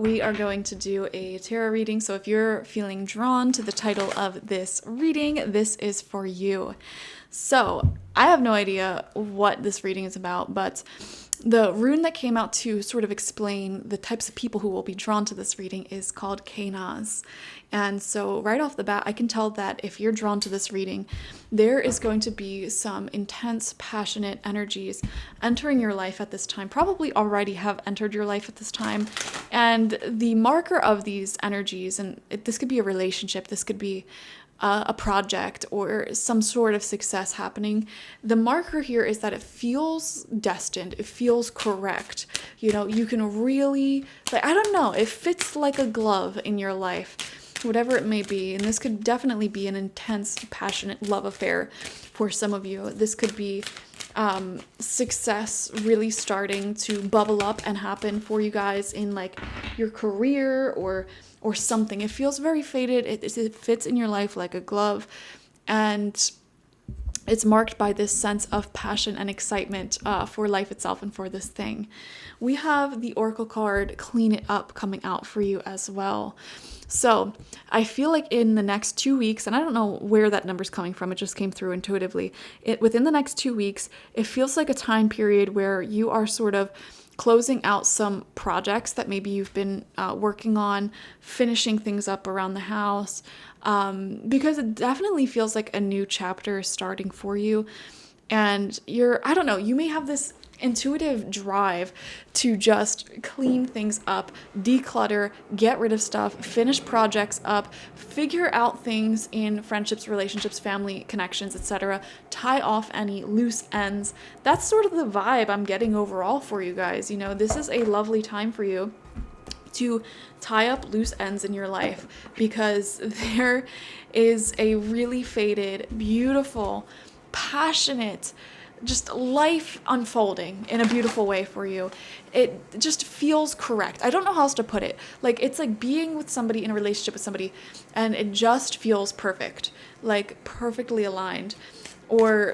we are going to do a tarot reading. So if you're feeling drawn to the title of this reading, this is for you. So I have no idea what this reading is about, but the rune that came out to sort of explain the types of people who will be drawn to this reading is called Canon. And so right off the bat, I can tell that if you're drawn to this reading, there is going to be some intense, passionate energies entering your life at this time, probably already have entered your life at this time. And the marker of these energies, and this could be a relationship, this could be a project or some sort of success happening. The marker here is that it feels destined. It feels correct. You know, you can really, like, I don't know, it fits like a glove in your life, whatever it may be. And this could definitely be an intense, passionate love affair for some of you. This could be success really starting to bubble up and happen for you guys in like your career or something. It feels very fated. It fits in your life like a glove, and it's marked by this sense of passion and excitement for life itself and for this thing. We have the Oracle card Clean It Up coming out for you as well. So I feel like in the next 2 weeks, and I don't know where that number's coming from, it just came through intuitively. Within the next 2 weeks, it feels like a time period where you are sort of closing out some projects that maybe you've been working on, finishing things up around the house, because it definitely feels like a new chapter starting for you. And I don't know, you may have this intuitive drive to just clean things up, declutter, get rid of stuff, finish projects up, figure out things in friendships, relationships, family connections, etc. Tie off any loose ends. That's sort of the vibe I'm getting overall for you guys. You know, this is a lovely time for you to tie up loose ends in your life, because there is a really faded, beautiful, passionate, just life unfolding in a beautiful way for you. It just feels correct. I don't know how else to put it. Like, it's like being with somebody, in a relationship with somebody, and it just feels perfect, like perfectly aligned. Or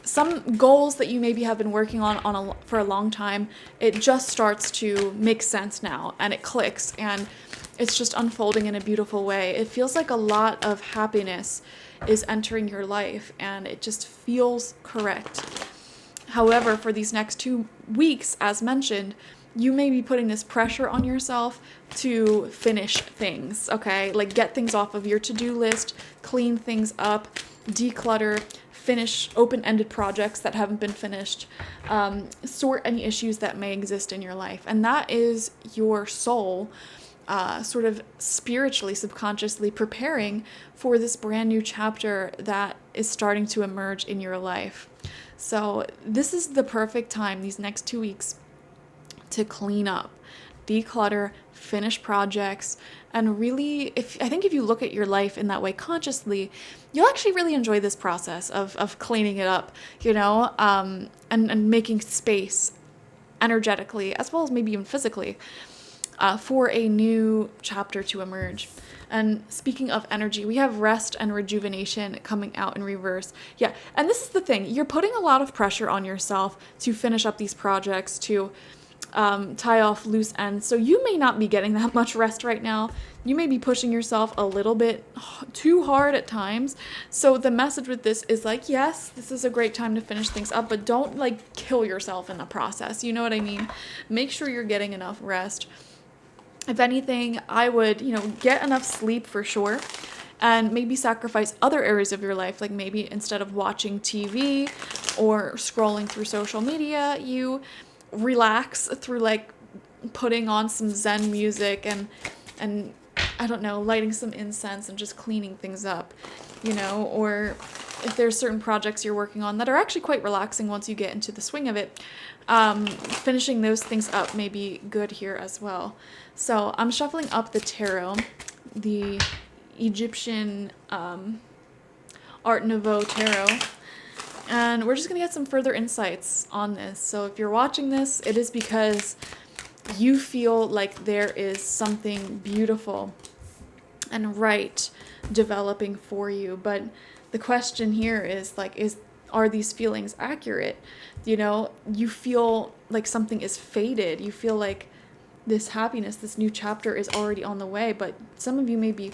some goals that you maybe have been working on for a long time, it just starts to make sense now, and it clicks, and it's just unfolding in a beautiful way. It feels like a lot of happiness is entering your life, and it just feels correct. However, for these next 2 weeks, as mentioned, you may be putting this pressure on yourself to finish things, okay? Like, get things off of your to-do list, clean things up, declutter, finish open-ended projects that haven't been finished, sort any issues that may exist in your life. And that is your soul sort of spiritually, subconsciously preparing for this brand new chapter that is starting to emerge in your life. So this is the perfect time, these next 2 weeks, to clean up, declutter, finish projects, and really, I think if you look at your life in that way consciously, you'll actually really enjoy this process of cleaning it up, you know, and making space energetically, as well as maybe even physically, for a new chapter to emerge. And speaking of energy, we have rest and rejuvenation coming out in reverse. Yeah, and this is the thing. You're putting a lot of pressure on yourself to finish up these projects, to tie off loose ends. So you may not be getting that much rest right now. You may be pushing yourself a little bit too hard at times. So the message with this is like, yes, this is a great time to finish things up, but don't like kill yourself in the process. You know what I mean? Make sure you're getting enough rest. If anything, I would, get enough sleep for sure, and maybe sacrifice other areas of your life. Like, maybe instead of watching TV or scrolling through social media, you relax through like putting on some Zen music and I don't know, lighting some incense and just cleaning things up, or if there's certain projects you're working on that are actually quite relaxing once you get into the swing of it, finishing those things up may be good here as well. So I'm shuffling up the tarot, the Egyptian Art Nouveau tarot, and we're just going to get some further insights on this. So if you're watching this, it is because you feel like there is something beautiful and right developing for you. But the question here is like, are these feelings accurate? You feel like something is fated. You feel like this happiness, this new chapter is already on the way, but some of you may be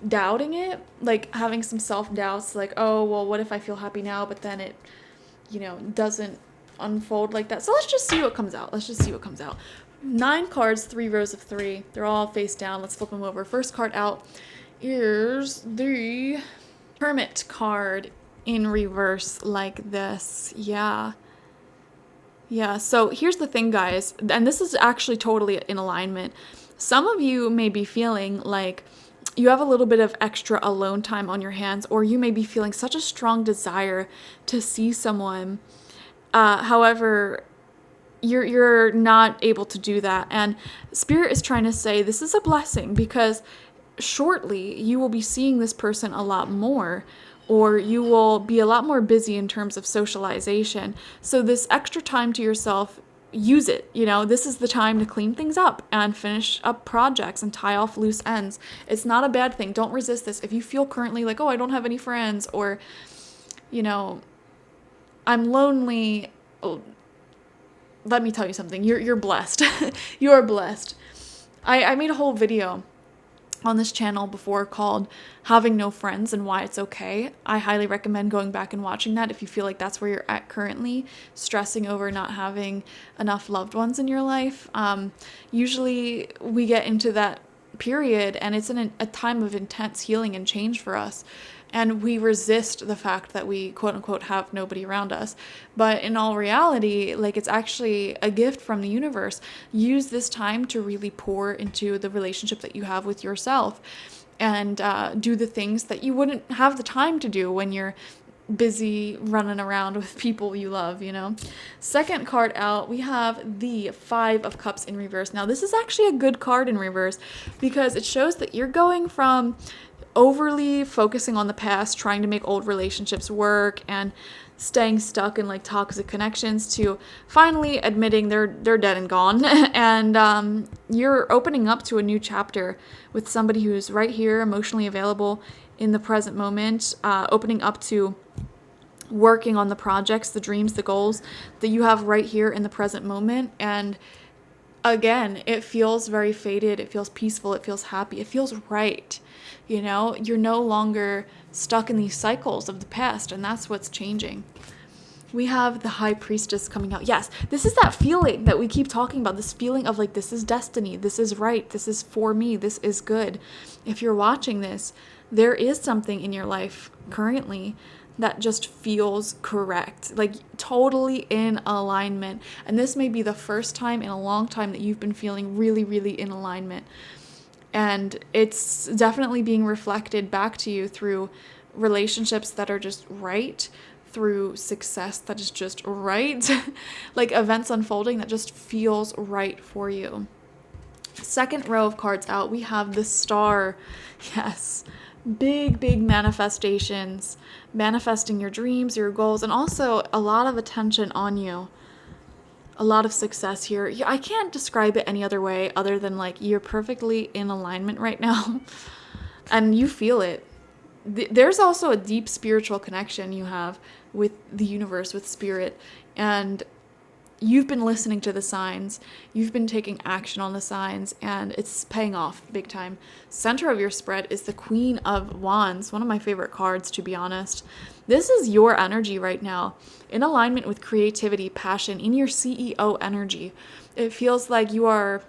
doubting it, like having some self-doubts, like, oh, well, what if I feel happy now, but then it, doesn't unfold like that. So let's just see what comes out. 9 cards, 3 rows of 3. They're all face down. Let's flip them over. First card out is the Hermit card in reverse like this. Yeah, so here's the thing, guys, and this is actually totally in alignment. Some of you may be feeling like you have a little bit of extra alone time on your hands, or you may be feeling such a strong desire to see someone. However, you're not able to do that. And Spirit is trying to say this is a blessing, because shortly you will be seeing this person a lot more, or you will be a lot more busy in terms of socialization. So this extra time to yourself, use it. This is the time to clean things up and finish up projects and tie off loose ends. It's not a bad thing. Don't resist this. If you feel currently like, oh, I don't have any friends, or, I'm lonely, let me tell you something. You're blessed. You are blessed. I made a whole video on this channel before called Having No Friends and Why It's Okay. I highly recommend going back and watching that if you feel like that's where you're at currently, stressing over not having enough loved ones in your life. Usually we get into that period and it's a time of intense healing and change for us. And we resist the fact that we, quote unquote, have nobody around us. But in all reality, like, it's actually a gift from the universe. Use this time to really pour into the relationship that you have with yourself, and do the things that you wouldn't have the time to do when you're busy running around with people you love, Second card out, we have the 5 of Cups in reverse. Now, this is actually a good card in reverse, because it shows that you're going from overly focusing on the past, trying to make old relationships work and staying stuck in like toxic connections, to finally admitting they're dead and gone. And you're opening up to a new chapter with somebody who's right here, emotionally available in the present moment, opening up to working on the projects, the dreams, the goals that you have right here in the present moment. And again, it feels very faded. It feels peaceful. It feels happy. It feels right. You're no longer stuck in these cycles of the past, and that's what's changing. We have the High Priestess coming out. Yes, this is that feeling that we keep talking about, this feeling of like, this is destiny, this is right, this is for me, this is good. If you're watching this, there is something in your life currently that just feels correct, like totally in alignment. And this may be the first time in a long time that you've been feeling really, really in alignment. And it's definitely being reflected back to you through relationships that are just right, through success that is just right, like events unfolding that just feels right for you. Second row of cards out, we have the Star. Yes, big manifestations, manifesting your dreams, your goals, and also a lot of attention on you. A lot of success here. I can't describe it any other way other than like, you're perfectly in alignment right now and you feel it. There's also a deep spiritual connection you have with the universe, with spirit, and you've been listening to the signs, you've been taking action on the signs, and it's paying off big time. Center of your spread is the Queen of Wands, one of my favorite cards, to be honest. This is your energy right now, in alignment with creativity, passion, in your CEO energy. It feels like you are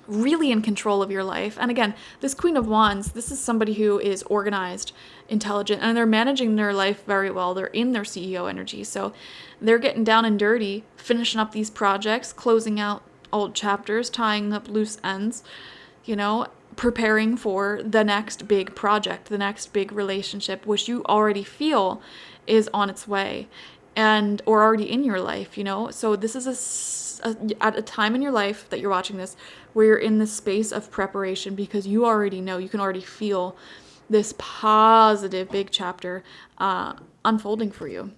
really in control of your life. And again, this Queen of Wands, this is somebody who is organized, intelligent, and they're managing their life very well. They're in their CEO energy. So they're getting down and dirty, finishing up these projects, closing out old chapters, tying up loose ends, preparing for the next big project, the next big relationship, which you already feel is on its way or already in your life, So this is at a time in your life that you're watching this where you're in this space of preparation, because you already know, you can already feel this positive big chapter unfolding for you.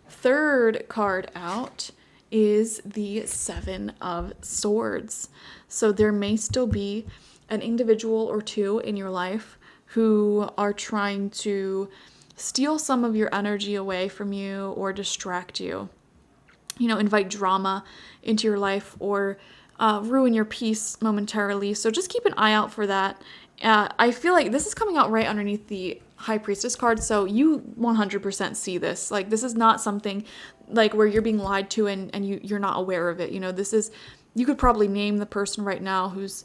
Third card out is the 7 of Swords. So there may still be an individual or two in your life who are trying to steal some of your energy away from you or distract you. Invite drama into your life, or ruin your peace momentarily. So just keep an eye out for that. I feel like this is coming out right underneath the High Priestess card, so you 100% see this. Like, this is not something like where you're being lied to and you're not aware of it. You know, this is, you could probably name the person right now who's,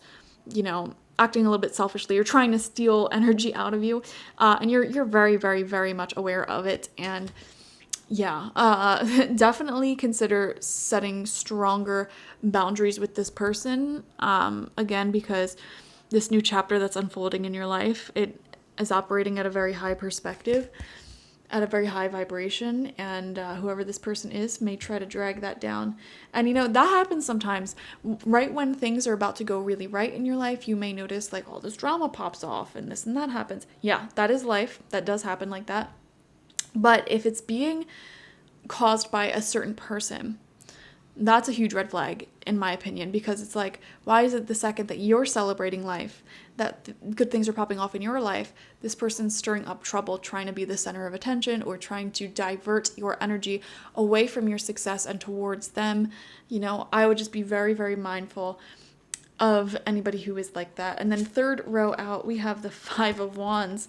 you know, acting a little bit selfishly or trying to steal energy out of you, and you're very, very, very much aware of it. And yeah, definitely consider setting stronger boundaries with this person, again, because this new chapter that's unfolding in your life, it is operating at a very high perspective, at a very high vibration, and whoever this person is may try to drag that down. And you know, that happens sometimes. Right when things are about to go really right in your life, you may notice like all this drama pops off and this and that happens. Yeah, that is life. That does happen like that. But if it's being caused by a certain person, that's a huge red flag, in my opinion, because it's like, why is it the second that you're celebrating life, that good things are popping off in your life, this person's stirring up trouble, trying to be the center of attention or trying to divert your energy away from your success and towards them? You know, I would just be very, very mindful of anybody who is like that. And then third row out, we have the Five of Wands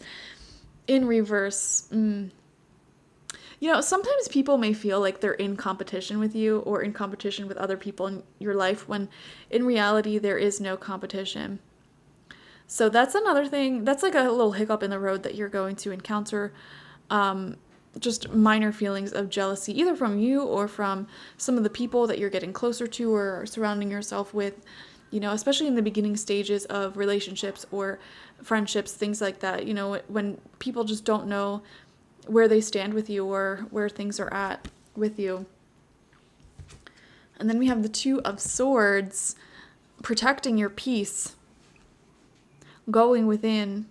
in reverse. You know, sometimes people may feel like they're in competition with you or in competition with other people in your life when in reality there is no competition. So that's another thing. That's like a little hiccup in the road that you're going to encounter. Just minor feelings of jealousy, either from you or from some of the people that you're getting closer to or surrounding yourself with, you know, especially in the beginning stages of relationships or friendships, things like that. You know, when people just don't know where they stand with you or where things are at with you. And then we have the Two of Swords, protecting your peace, going within,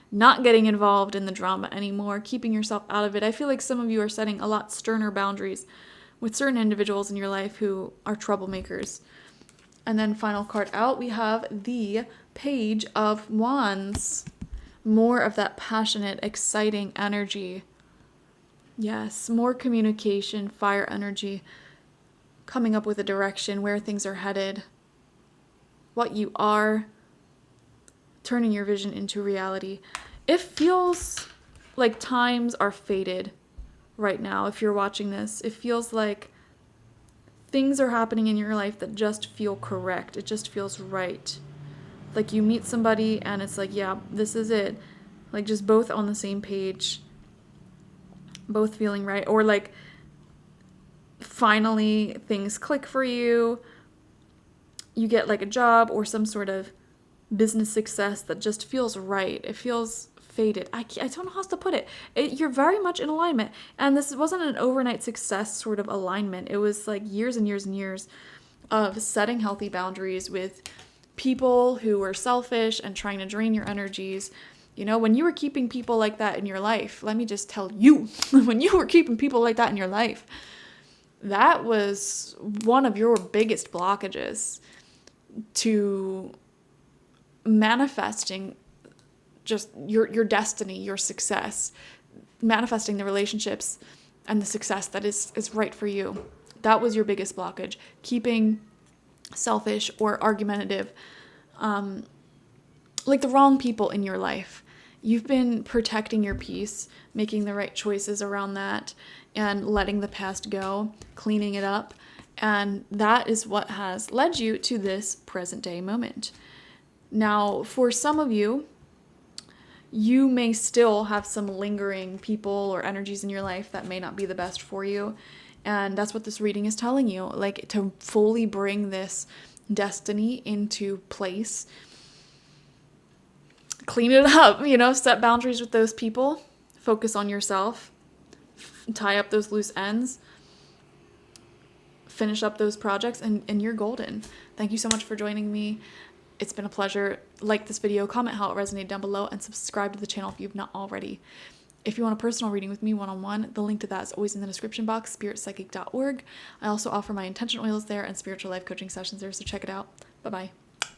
not getting involved in the drama anymore, keeping yourself out of it. I feel like some of you are setting a lot sterner boundaries with certain individuals in your life who are troublemakers. And then final card out, we have the Page of Wands. More of that passionate, exciting energy. Yes, more communication, fire energy, coming up with a direction, where things are headed, what you are, turning your vision into reality. It feels like times are faded right now. If you're watching this, it feels like things are happening in your life that just feel correct. It just feels right. Like you meet somebody and it's like, yeah, this is it. Like just both on the same page, both feeling right. Or like finally things click for you. You get like a job or some sort of business success that just feels right. It feels faded. I don't know how else to put it. You're very much in alignment. And this wasn't an overnight success sort of alignment. It was like years and years and years of setting healthy boundaries with people who were selfish and trying to drain your energies. You know, when you were keeping people like that in your life, let me just tell you, when you were keeping people like that in your life, that was one of your biggest blockages to manifesting just your destiny, your success, manifesting the relationships and the success that is right for you. That was your biggest blockage. Keeping selfish or argumentative, like the wrong people in your life. You've been protecting your peace, making the right choices around that, and letting the past go, cleaning it up. And that is what has led you to this present day moment. Now, for some of you, you may still have some lingering people or energies in your life that may not be the best for you. And that's what this reading is telling you. Like, to fully bring this destiny into place, clean it up, you know, set boundaries with those people, focus on yourself, tie up those loose ends, finish up those projects, and you're golden. Thank you so much for joining me. It's been a pleasure. Like this video, comment how it resonated down below, and subscribe to the channel if you've not already. If you want a personal reading with me one-on-one, the link to that is always in the description box, spiritpsychic.org. I also offer my intention oils there and spiritual life coaching sessions there, so check it out. Bye-bye.